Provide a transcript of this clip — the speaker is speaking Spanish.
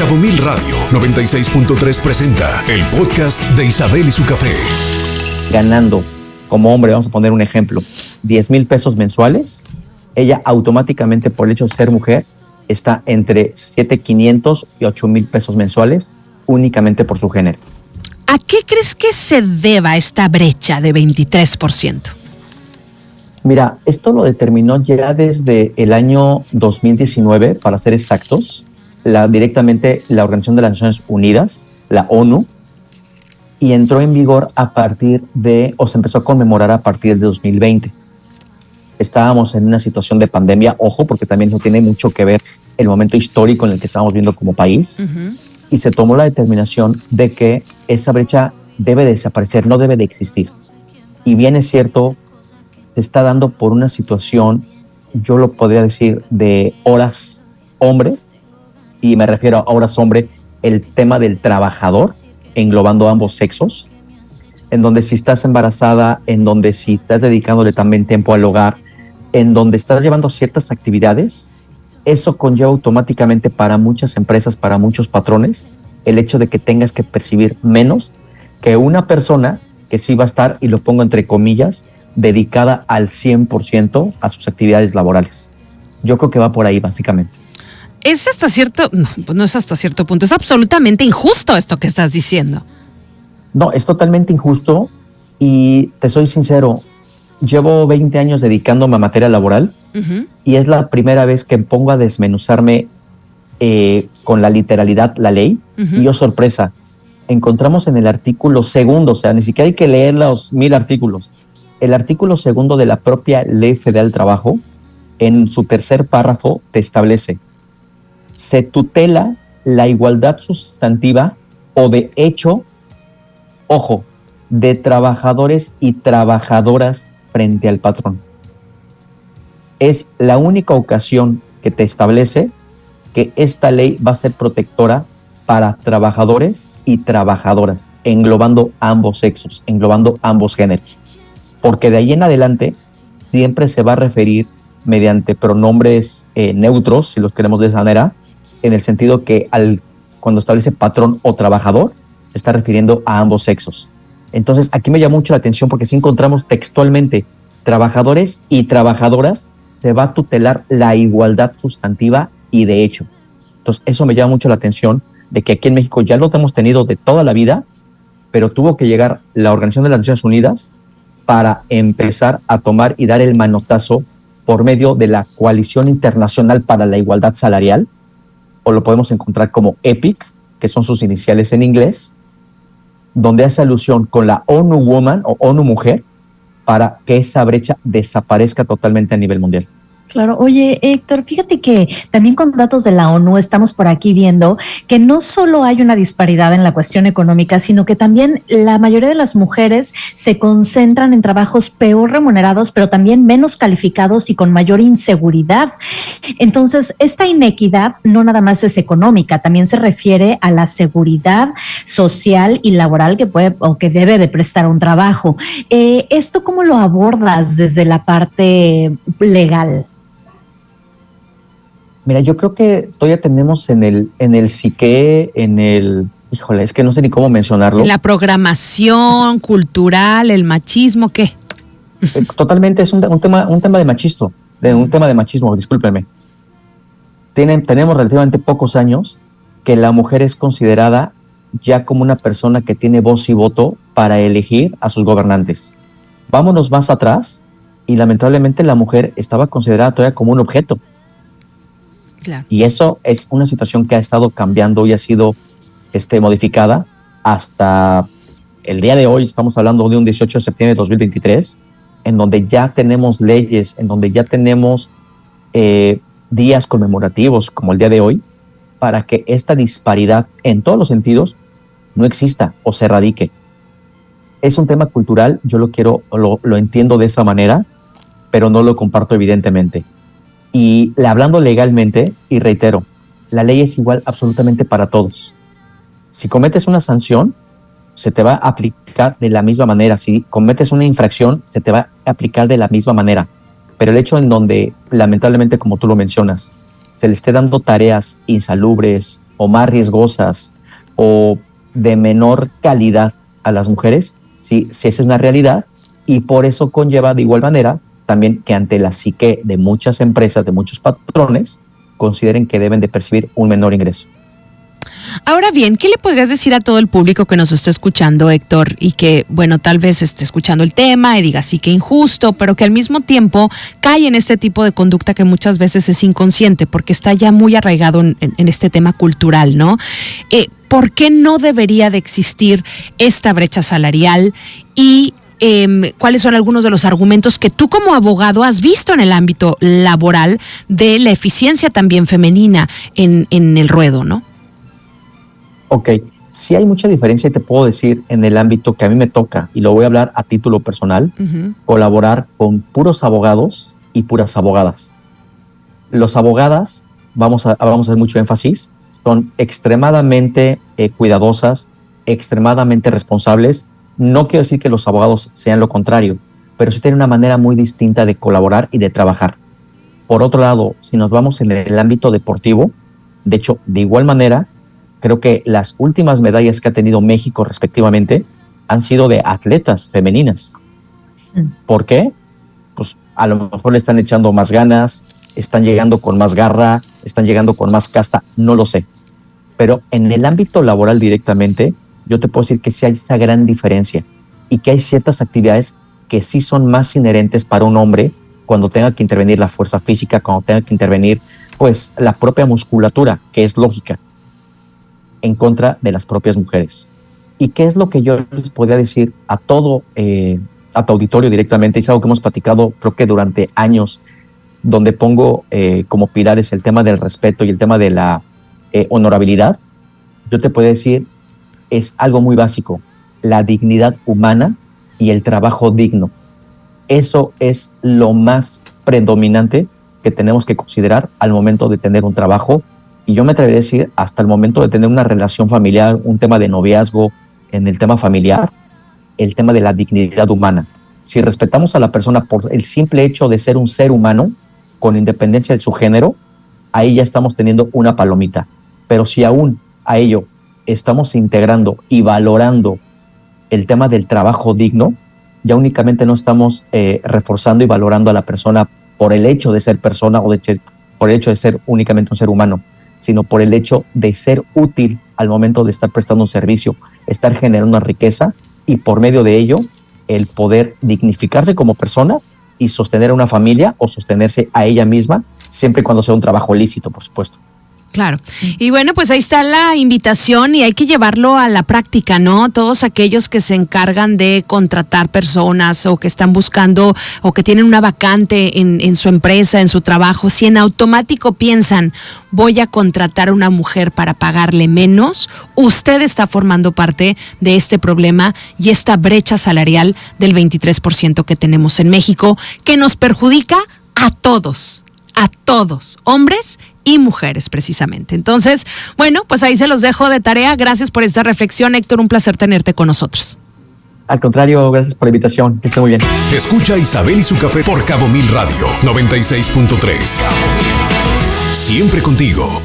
Cabo Mil Radio 96.3 presenta el podcast de Isabel y su café. Ganando como hombre, vamos a poner un ejemplo, 10,000 pesos mensuales, ella automáticamente por el hecho de ser mujer está entre 7,500 y 8,000 pesos mensuales únicamente por su género. ¿A qué crees que se deba esta brecha de 23%? Mira, esto lo determinó ya desde el año 2019, para ser exactos, directamente la Organización de las Naciones Unidas, la ONU, y entró en vigor se empezó a conmemorar a partir de 2020. Estábamos en una situación de pandemia, ojo, porque también no tiene mucho que ver el momento histórico en el que estamos viendo como país, y se tomó la determinación de que esa brecha debe desaparecer, no debe de existir. Y bien es cierto, se está dando por una situación, yo lo podría decir, de horas hombre, y me refiero a horas hombre, el tema del trabajador, englobando ambos sexos, en donde si estás embarazada, en donde si estás dedicándole también tiempo al hogar, en donde estás llevando ciertas actividades, eso conlleva automáticamente para muchas empresas, para muchos patrones, el hecho de que tengas que percibir menos que una persona que sí va a estar, y lo pongo entre comillas, dedicada al 100% a sus actividades laborales. Yo creo que va por ahí básicamente. Es hasta cierto, no es hasta cierto punto, es absolutamente injusto esto que estás diciendo. No, es totalmente injusto y te soy sincero, llevo 20 años dedicándome a materia laboral y es la primera vez que pongo a desmenuzarme con la literalidad la ley y oh sorpresa, encontramos en el artículo segundo, o sea, ni siquiera hay que leer los 1000 artículos, el artículo segundo de la propia Ley Federal del Trabajo, en su tercer párrafo te establece: se tutela la igualdad sustantiva o de hecho, ojo, de trabajadores y trabajadoras frente al patrón. Es la única ocasión que te establece que esta ley va a ser protectora para trabajadores y trabajadoras, englobando ambos sexos, englobando ambos géneros. Porque de ahí en adelante siempre se va a referir mediante pronombres neutros, si los queremos de esa manera, en el sentido que cuando establece patrón o trabajador, se está refiriendo a ambos sexos. Entonces, aquí me llama mucho la atención porque si encontramos textualmente trabajadores y trabajadoras, se va a tutelar la igualdad sustantiva y de hecho. Entonces, eso me llama mucho la atención de que aquí en México ya lo hemos tenido de toda la vida, pero tuvo que llegar la Organización de las Naciones Unidas para empezar a tomar y dar el manotazo por medio de la Coalición Internacional para la Igualdad Salarial, o lo podemos encontrar como EPIC, que son sus iniciales en inglés, donde hace alusión con la ONU Woman o ONU Mujer para que esa brecha desaparezca totalmente a nivel mundial. Claro. Oye, Héctor, fíjate que también con datos de la ONU estamos por aquí viendo que no solo hay una disparidad en la cuestión económica, sino que también la mayoría de las mujeres se concentran en trabajos peor remunerados, pero también menos calificados y con mayor inseguridad. Entonces, esta inequidad no nada más es económica, también se refiere a la seguridad social y laboral que puede o que debe de prestar un trabajo. ¿Esto cómo lo abordas desde la parte legal? Mira, yo creo que todavía tenemos en el psique, híjole, es que no sé ni cómo mencionarlo. La programación cultural, el machismo, ¿qué? Totalmente es un tema de machismo, discúlpenme. Tenemos relativamente pocos años que la mujer es considerada ya como una persona que tiene voz y voto para elegir a sus gobernantes. Vámonos más atrás y lamentablemente la mujer estaba considerada todavía como un objeto. Claro. Y eso es una situación que ha estado cambiando y ha sido modificada hasta el día de hoy. Estamos hablando de un 18 de septiembre de 2023, en donde ya tenemos leyes, en donde ya tenemos días conmemorativos como el día de hoy, para que esta disparidad en todos los sentidos no exista o se erradique. Es un tema cultural, yo lo entiendo de esa manera, pero no lo comparto evidentemente. Y hablando legalmente, y reitero, la ley es igual absolutamente para todos. Si cometes una sanción, se te va a aplicar de la misma manera. Si cometes una infracción, se te va a aplicar de la misma manera. Pero el hecho en donde, lamentablemente, como tú lo mencionas, se le esté dando tareas insalubres o más riesgosas o de menor calidad a las mujeres, sí, esa es una realidad, y por eso conlleva de igual manera también que ante la psique de muchas empresas, de muchos patrones, consideren que deben de percibir un menor ingreso. Ahora bien, ¿qué le podrías decir a todo el público que nos está escuchando, Héctor? Y que, bueno, tal vez esté escuchando el tema y diga, sí, que injusto, pero que al mismo tiempo cae en este tipo de conducta que muchas veces es inconsciente porque está ya muy arraigado en este tema cultural, ¿no? ¿Por qué no debería de existir esta brecha salarial? Y ¿cuáles son algunos de los argumentos que tú como abogado has visto en el ámbito laboral de la eficiencia también femenina en el ruedo, ¿no? Ok, sí hay mucha diferencia y te puedo decir en el ámbito que a mí me toca, y lo voy a hablar a título personal, colaborar con puros abogados y puras abogadas. Los abogadas, vamos a hacer mucho énfasis, son extremadamente cuidadosas, extremadamente responsables. No quiero decir que los abogados sean lo contrario, pero sí tienen una manera muy distinta de colaborar y de trabajar. Por otro lado, si nos vamos en el ámbito deportivo, de hecho, de igual manera, creo que las últimas medallas que ha tenido México respectivamente han sido de atletas femeninas. ¿Por qué? Pues a lo mejor le están echando más ganas, están llegando con más garra, están llegando con más casta, no lo sé. Pero en el ámbito laboral directamente, yo te puedo decir que sí hay esa gran diferencia y que hay ciertas actividades que sí son más inherentes para un hombre cuando tenga que intervenir la fuerza física, cuando tenga que intervenir pues la propia musculatura, que es lógica, en contra de las propias mujeres. ¿Y qué es lo que yo les podría decir a todo, a tu auditorio directamente? Es algo que hemos platicado creo que durante años, donde pongo como pilares el tema del respeto y el tema de la honorabilidad. Yo te puedo decir, es algo muy básico, la dignidad humana y el trabajo digno. Eso es lo más predominante que tenemos que considerar al momento de tener un trabajo. Y yo me atrevería a decir, hasta el momento de tener una relación familiar, un tema de noviazgo, en el tema familiar, el tema de la dignidad humana. Si respetamos a la persona por el simple hecho de ser un ser humano, con independencia de su género, ahí ya estamos teniendo una palomita. Pero si aún a ello estamos integrando y valorando el tema del trabajo digno, ya únicamente no estamos reforzando y valorando a la persona por el hecho de ser persona o por el hecho de ser únicamente un ser humano, sino por el hecho de ser útil al momento de estar prestando un servicio, estar generando una riqueza y por medio de ello el poder dignificarse como persona y sostener a una familia o sostenerse a ella misma, siempre y cuando sea un trabajo lícito, por supuesto. Claro. Y bueno, pues ahí está la invitación y hay que llevarlo a la práctica, ¿no? Todos aquellos que se encargan de contratar personas o que están buscando o que tienen una vacante en su empresa, en su trabajo, si en automático piensan, voy a contratar a una mujer para pagarle menos, usted está formando parte de este problema y esta brecha salarial del 23% que tenemos en México, que nos perjudica a todos, hombres y mujeres precisamente. Entonces, bueno, pues ahí se los dejo de tarea. Gracias por esta reflexión, Héctor, un placer tenerte con nosotros. Al contrario, gracias por la invitación, que esté muy bien. Escucha Isabel y su café por Cabo Mil Radio 96.3. Siempre contigo.